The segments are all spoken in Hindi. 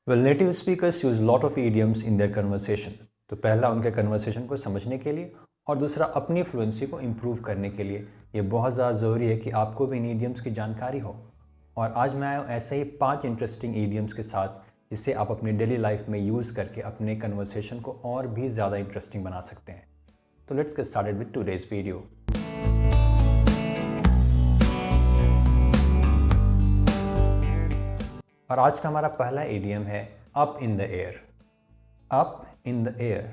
Well, native speakers use lot of idioms in their conversation. तो पहला उनके कन्वर्सेशन को समझने के लिए और दूसरा अपनी फ्लुएंसी को इम्प्रूव करने के लिए ये बहुत ज़्यादा ज़रूरी है कि आपको भी इन idioms की जानकारी हो। और आज मैं आया हूँ ऐसे ही 5 इंटरेस्टिंग idioms के साथ जिससे आप अपनी डेली लाइफ में यूज़ करके अपने कन्वर्सेशन को और भी ज़्यादा इंटरेस्टिंग बना सकते हैं। तो let's get started with today's video. और आज का हमारा पहला इडियम है up in the air. Up in the air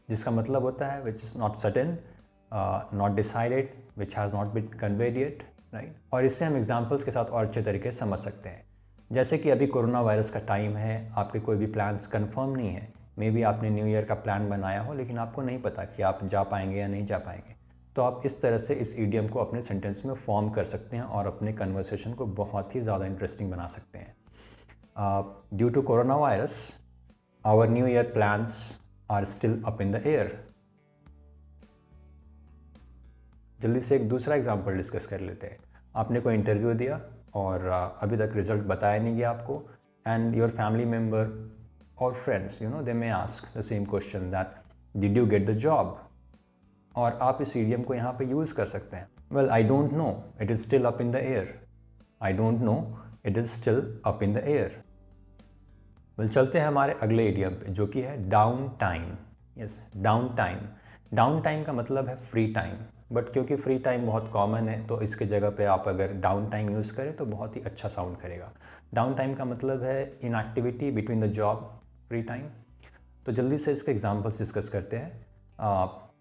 जिसका मतलब होता है which is not certain, not decided, which has not been conveyed yet, right. और इससे हम एग्जांपल्स के साथ और अच्छे तरीके से समझ सकते हैं। जैसे कि अभी कोरोना वायरस का टाइम है, आपके कोई भी प्लान्स कंफर्म नहीं है, मे बी आपने न्यू ईयर का प्लान बनाया हो लेकिन आपको नहीं पता कि आप जा पाएंगे या नहीं जा पाएंगे, तो आप इस तरह से इस इडियम को अपने सेंटेंस में फॉर्म कर सकते हैं और अपने कन्वर्सेशन को बहुत ही ज़्यादा इंटरेस्टिंग बना सकते हैं। Due to coronavirus, our New Year plans are still up in the air. जल्दी से एक दूसरा एग्जांपल डिस्कस कर लेते हैं। आपने कोई इंटरव्यू दिया और अभी तक रिजल्ट बताया नहीं गया आपको, एंड योर फैमिली मेम्बर और friends they may ask the same question that did you get the job. और आप इस इडियम को यहाँ पे यूज़ कर सकते हैं। Well, I don't know, it is still up in the air. I don't know, it is still up in the air. Well, चलते हैं हमारे अगले इडियम पे जो कि है down time. Yes, down time. Down time का मतलब है फ्री टाइम, बट क्योंकि फ्री टाइम बहुत कॉमन है तो इसके जगह पे आप अगर डाउन टाइम यूज़ करें तो बहुत ही अच्छा साउंड करेगा। डाउन टाइम का मतलब है inactivity between the job, free time. तो जल्दी से इसके एग्जांपल्स डिस्कस करते हैं।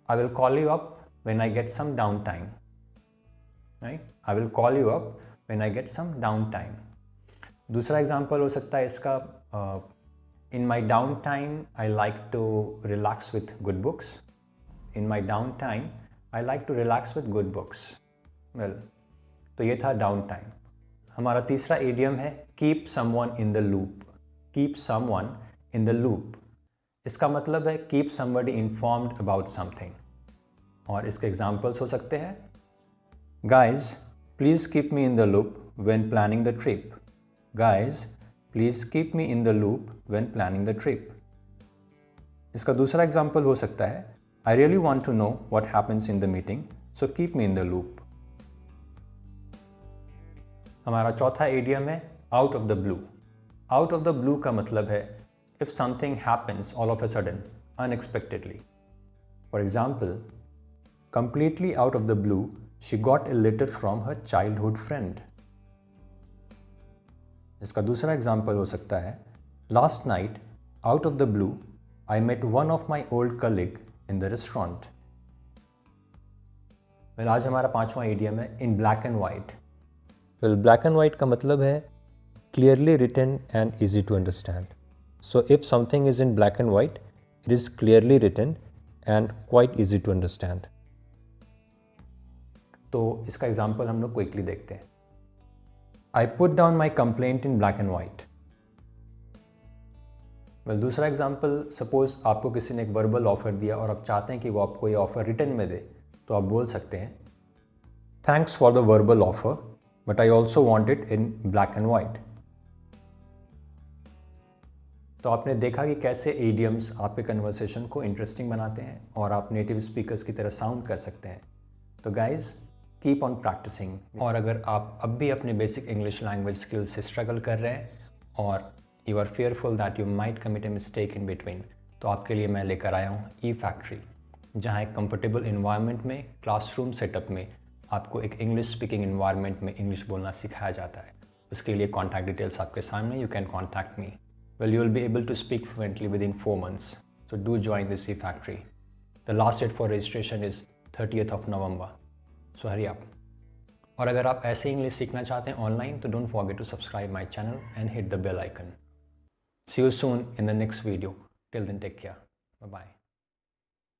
I will call you up when I get some down time, right. I will call you up when I get some down time. दूसरा एग्जांपल हो सकता है इसका, in my downtime I like to relax with good books. In my downtime I like to relax with good books. Well, तो ये था डाउन टाइम। हमारा तीसरा इडियम है keep someone in the loop. Keep someone in the loop. इसका मतलब है keep somebody informed about something. और इसके एग्जांपल्स हो सकते हैं, Guys, please keep me in the loop when planning the trip. Guys, please keep me in the loop when planning the trip. इसका दूसरा एग्जाम्पल हो सकता है, I really want to know what happens in the meeting, so keep me in the loop. हमारा चौथा इडियम है out of the blue. Out of the blue का मतलब है if something happens all of a sudden, unexpectedly. For example, completely out of the blue she got a letter from her childhood friend. इसका दूसरा एग्जाम्पल हो सकता है, last night out of the blue I met one of my old colleague in the restaurant. Well, आज हमारा पांचवा इडियम है in black and white. Well, black and white का मतलब है clearly written and easy to understand. So if something is in black and white, it is clearly written and quite easy to understand. तो इसका एग्जाम्पल हम लोग क्विकली देखते हैं। I put down my complaint in black and white. Well, दूसरा एग्जाम्पल, सपोज आपको किसी ने एक वर्बल ऑफर दिया और आप चाहते हैं कि वो आपको ये ऑफर रिटर्न में दे, तो आप बोल सकते हैं, thanks for the verbal offer but I also want it in black and white. तो आपने देखा कि कैसे इडियम्स आपके कन्वर्सेशन को इंटरेस्टिंग बनाते हैं और आप नेटिव स्पीकर्स की तरह साउंड कर सकते हैं। तो गाइज, कीप ऑन प्रैक्टिसिंग। और अगर आप अब भी अपने बेसिक इंग्लिश लैंग्वेज स्किल्स से स्ट्रगल कर रहे हैं और you are fearful that you might commit a mistake in between, तो आपके लिए मैं लेकर आया हूँ ई फैक्ट्री, जहाँ एक कंफर्टेबल इन्वायरमेंट में, क्लासरूम सेटअप में आपको एक इंग्लिश स्पीकिंग इन्वायरमेंट में इंग्लिश बोलना सिखाया जाता है। उसके लिए कॉन्टैक्ट डिटेल्स आपके सामने, you can contact me. Well, you will be able to speak fluently within 4 months, so do join this e factory. The last date for registration is 30th of November, so hurry up. और अगर आप ऐसे इंग्लिश सीखना चाहते हैं ऑनलाइन, तो don't forget to subscribe my channel and hit the bell icon. See you soon in the next video. Till then take care, bye bye.